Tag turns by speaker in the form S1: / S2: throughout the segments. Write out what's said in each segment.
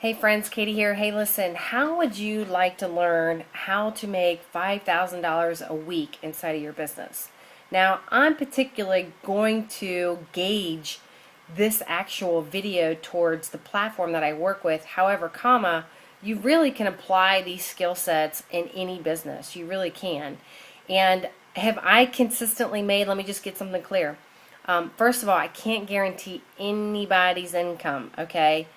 S1: Hey friends, Katie here. Hey, listen, how would you like to learn how to make $5,000 a week inside of your business? Now, I'm particularly going to gauge this actual video towards the platform that I work with. However, you really can apply these skill sets in any business. You really can. And have I consistently made, let me just get something clear. First of all, I can't guarantee anybody's income, okay?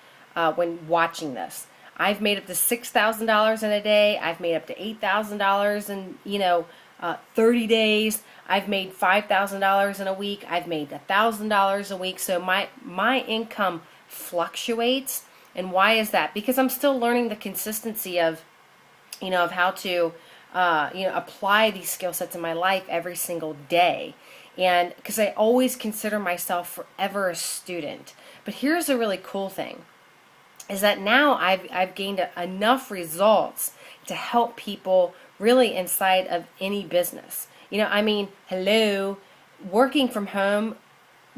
S1: When watching this. I've made up to $6,000 in a day. I've made up to $8,000 in 30 days. I've made $5,000 in a week. I've made $1,000 a week. So my income fluctuates. And why is that? Because I'm still learning the consistency of how to apply these skill sets in my life every single day. And because I always consider myself forever a student. But here's a really cool thing. Is that now I've gained enough results to help people really inside of any business. Hello, working from home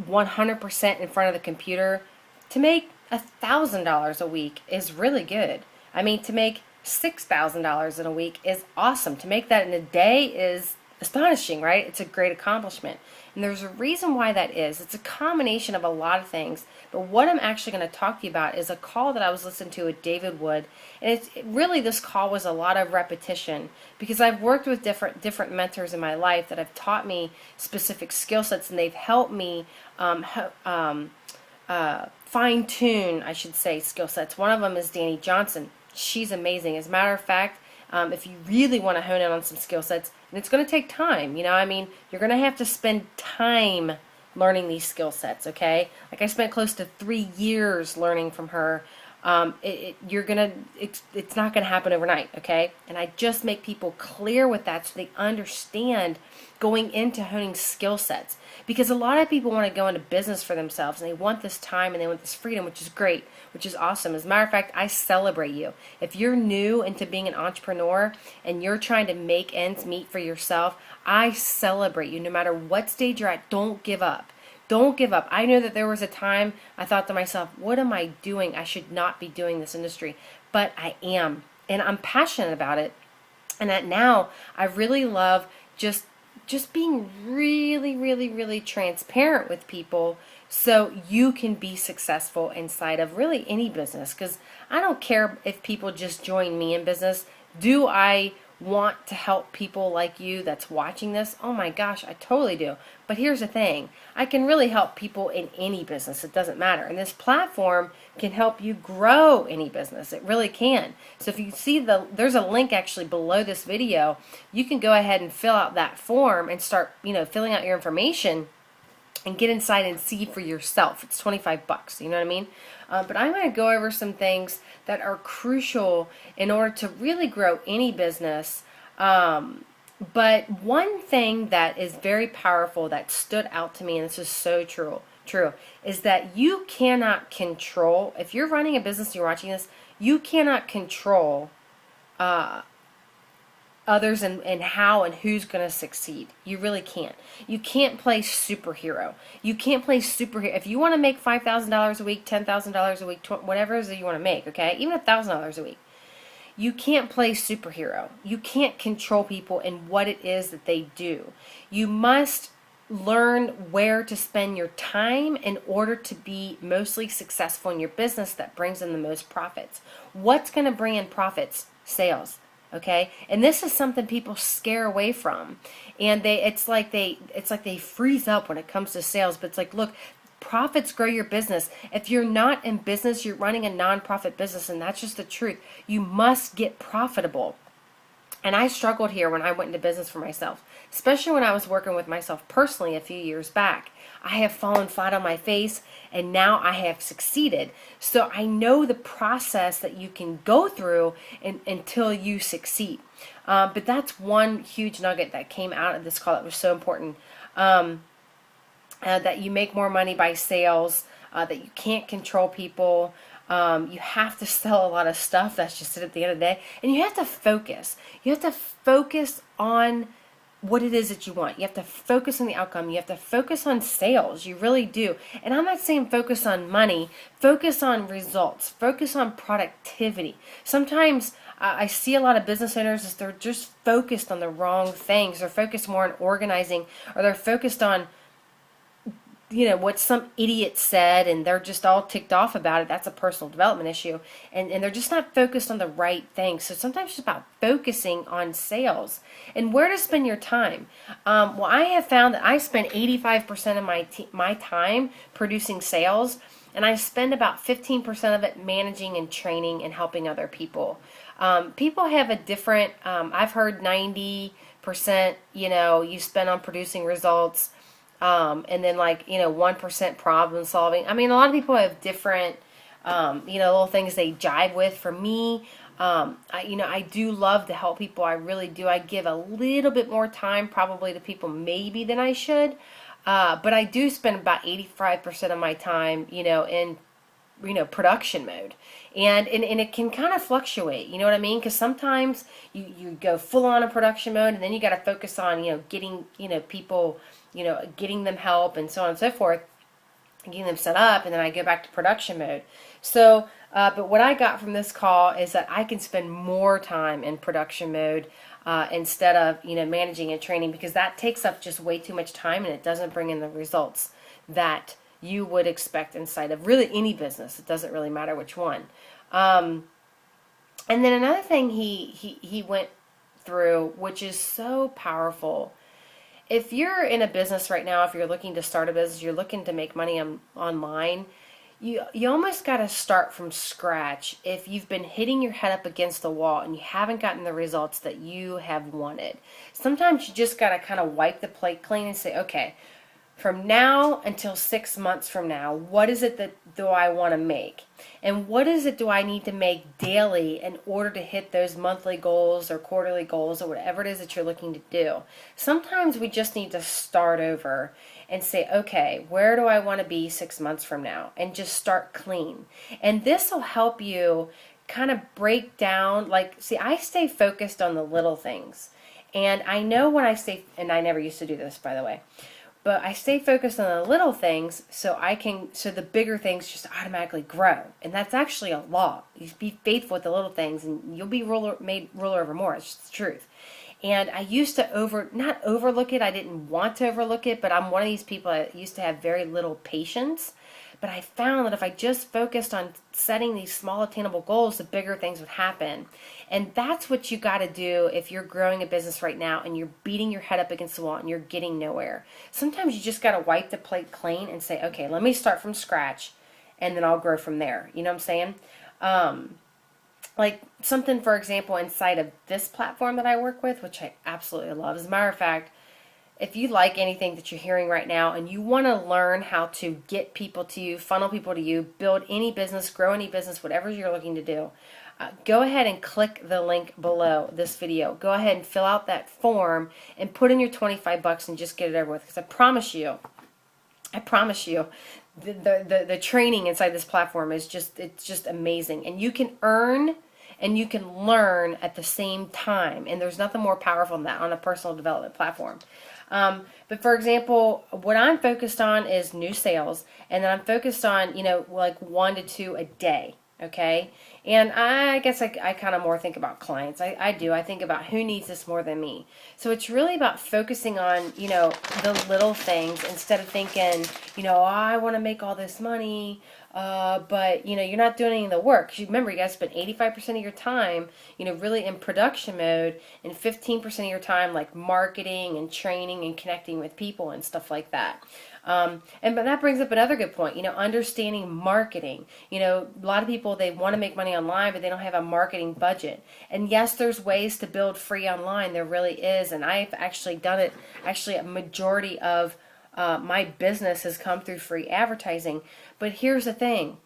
S1: 100% in front of the computer to make $1,000 a week is really good. To make $6,000 in a week is awesome. To make that in a day is astonishing, right? It's a great accomplishment. And there's a reason why that is. It's a combination of a lot of things. But what I'm actually going to talk to you about is a call that I was listening to with David Wood. And this call was a lot of repetition because I've worked with different mentors in my life that have taught me specific skill sets, and they've helped me fine-tune, I should say, skill sets. One of them is Danny Johnson. She's amazing. As a matter of fact, if you really want to hone in on some skill sets, and it's going to take time, you're going to have to spend time learning these skill sets, okay? Like I spent close to 3 years learning from her. It's not going to happen overnight, okay? And I just make people clear with that so they understand going into honing skill sets. Because a lot of people want to go into business for themselves, and they want this time and they want this freedom, which is great, which is awesome. As a matter of fact, I celebrate you. If you're new into being an entrepreneur and you're trying to make ends meet for yourself, I celebrate you. No matter what stage you're at, don't give up. Don't give up. I know that there was a time I thought to myself, what am I doing? I should not be doing this industry. But I am. And I'm passionate about it. And that now I really love just being really, really, really transparent with people so you can be successful inside of really any business. Because I don't care if people just join me in business. Do I want to help people like you that's watching this? Oh my gosh, I totally do. But here's the thing. I can really help people in any business. It doesn't matter. And this platform can help you grow any business. It really can. So if you see there's a link actually below this video. You can go ahead and fill out that form and start, filling out your information and get inside and see for yourself. It's $25, you know what I mean? But I'm going to go over some things that are crucial in order to really grow any business. But one thing that is very powerful that stood out to me, and this is so true, is that you cannot control, if you're running a business and you're watching this, you cannot control others and how and who's going to succeed. You really can't. You can't play superhero. You can't play superhero. If you want to make $5,000 a week, $10,000 a week, whatever it is that you want to make, okay, even $1,000 a week, you can't play superhero. You can't control people and what it is that they do. You must learn where to spend your time in order to be mostly successful in your business that brings in the most profits. What's going to bring in profits? Sales. Okay, and this is something people scare away from, and it's like they freeze up when it comes to sales. But it's like, look, profits grow your business. If you're not in business, you're running a nonprofit business, and that's just the truth. You must get profitable. And I struggled here when I went into business for myself, especially when I was working with myself personally a few years back. I have fallen flat on my face, and now I have succeeded. So I know the process that you can go through until you succeed. But that's one huge nugget that came out of this call that was so important. That you make more money by sales, that you can't control people. You have to sell a lot of stuff. That's just it at the end of the day. And you have to focus. You have to focus on what it is that you want. You have to focus on the outcome. You have to focus on sales. You really do. And I'm not saying focus on money. Focus on results. Focus on productivity. Sometimes I see a lot of business owners is they're just focused on the wrong things. They're focused more on organizing, or they're focused on what some idiot said, and they're just all ticked off about it. That's a personal development issue. And they're just not focused on the right things. So sometimes it's about focusing on sales and where to spend your time. Well, I have found that I spend 85% of my time producing sales, and I spend about 15% of it managing and training and helping other people. People have a different, I've heard 90%, you spend on producing results. And then 1% problem solving. I mean, a lot of people have different, little things they jive with. For me, I do love to help people. I really do. I give a little bit more time probably to people maybe than I should. But I do spend about 85% of my time, in production mode. And it can kind of fluctuate, you know what I mean? Because sometimes you go full on in production mode, and then you got to focus on, getting, people, getting them help and so on and so forth, and getting them set up, and then I go back to production mode. So, but what I got from this call is that I can spend more time in production mode instead of, managing and training, because that takes up just way too much time, and it doesn't bring in the results that you would expect inside of really any business. It doesn't really matter which one. And then another thing he went through, which is so powerful. If you're in a business right now, if you're looking to start a business, you're looking to make money online, you almost got to start from scratch if you've been hitting your head up against the wall and you haven't gotten the results that you have wanted. Sometimes you just got to kind of wipe the plate clean and say, okay, from now until 6 months from now, what is it that do I want to make? And what is it do I need to make daily in order to hit those monthly goals or quarterly goals or whatever it is that you're looking to do? Sometimes we just need to start over and say, okay, where do I want to be 6 months from now? And just start clean. And this will help you kind of break down, I stay focused on the little things. And I know when I stay, and I never used to do this, by the way, but I stay focused on the little things so the bigger things just automatically grow. And that's actually a law. You be faithful with the little things and you'll be made ruler over more. It's just the truth. And I used to not overlook it. I didn't want to overlook it, but I'm one of these people that used to have very little patience. But I found that if I just focused on setting these small attainable goals, the bigger things would happen. And that's what you got to do if you're growing a business right now and you're beating your head up against the wall and you're getting nowhere. Sometimes you just got to wipe the plate clean and say, okay, let me start from scratch and then I'll grow from there. You know what I'm saying? Like something, for example, inside of this platform that I work with, which I absolutely love. As a matter of fact, if you like anything that you're hearing right now and you want to learn how to get people to you, funnel people to you, build any business, grow any business, whatever you're looking to do, go ahead and click the link below this video. Go ahead and fill out that form and put in your $25 and just get it over with. Because I promise you, the training inside this platform is just amazing. And you can earn and you can learn at the same time. And there's nothing more powerful than that on a personal development platform. But for example, what I'm focused on is new sales, and then I'm focused on, 1 to 2 a day. Okay. And I guess I kind of more think about clients. I do. I think about who needs this more than me. So it's really about focusing on, the little things instead of thinking, I want to make all this money. But, you're not doing any of the work. 'Cause remember, you guys spend 85% of your time, really in production mode, and 15% of your time like marketing and training and connecting with people and stuff like that. But that brings up another good point, understanding marketing. A lot of people, they want to make money online, but they don't have a marketing budget. And yes, there's ways to build free online. There really is. And I've actually done it. Actually, a majority of my business has come through free advertising. But here's the thing.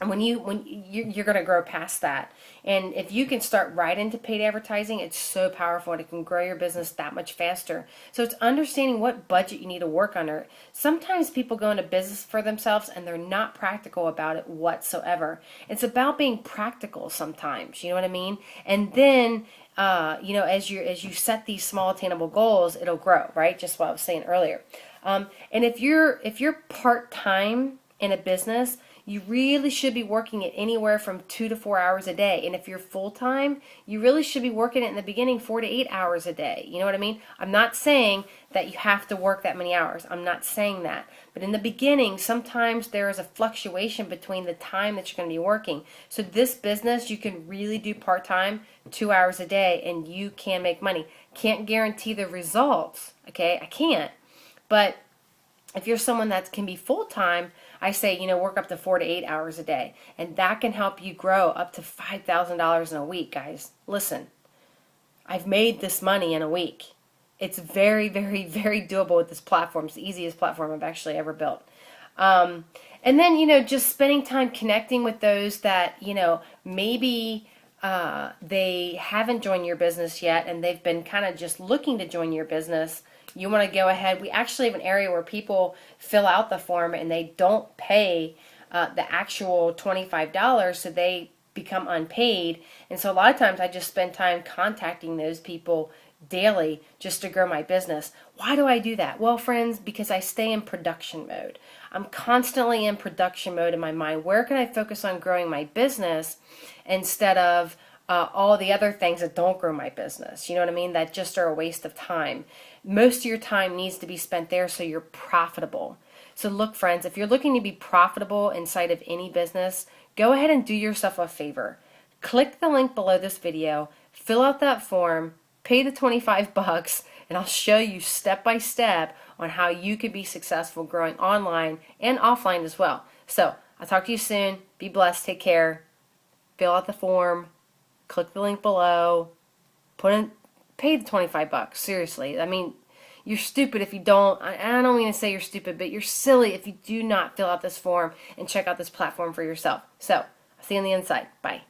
S1: And you're going to grow past that. And if you can start right into paid advertising, it's so powerful and it can grow your business that much faster. So it's understanding what budget you need to work under. Sometimes people go into business for themselves and they're not practical about it whatsoever. It's about being practical sometimes, you know what I mean? And then as you set these small attainable goals, it'll grow, right? Just what I was saying earlier. And if you're part-time in a business, you really should be working it anywhere from 2 to 4 hours a day. And if you're full-time, you really should be working it in the beginning 4 to 8 hours a day. You know what I mean? I'm not saying that you have to work that many hours. I'm not saying that. But in the beginning, sometimes there is a fluctuation between the time that you're going to be working. So this business, you can really do part-time, 2 hours a day, and you can make money. Can't guarantee the results, okay? I can't. But if you're someone that can be full-time, I say, work up to 4 to 8 hours a day. And that can help you grow up to $5,000 in a week, guys. Listen, I've made this money in a week. It's very, very, very doable with this platform. It's the easiest platform I've actually ever built. And then, just spending time connecting with those that, maybe they haven't joined your business yet and they've been kind of just looking to join your business. You want to go ahead. We actually have an area where people fill out the form and they don't pay the actual $25, so they become unpaid. And so a lot of times I just spend time contacting those people daily just to grow my business. Why do I do that? Well, friends, because I stay in production mode. I'm constantly in production mode in my mind. Where can I focus on growing my business instead of all the other things that don't grow my business? You know what I mean? That just are a waste of time. Most of your time needs to be spent there so you're profitable. So look, friends, if you're looking to be profitable inside of any business, go ahead and do yourself a favor. Click the link below this video, fill out that form, pay the $25, and I'll show you step by step on how you could be successful growing online and offline as well. So I'll talk to you soon. Be blessed. Take care. Fill out the form. Click the link below. Pay the $25. Seriously. I mean, you're stupid if you don't. I don't mean to say you're stupid, but you're silly if you do not fill out this form and check out this platform for yourself. So, I'll see you on the inside. Bye.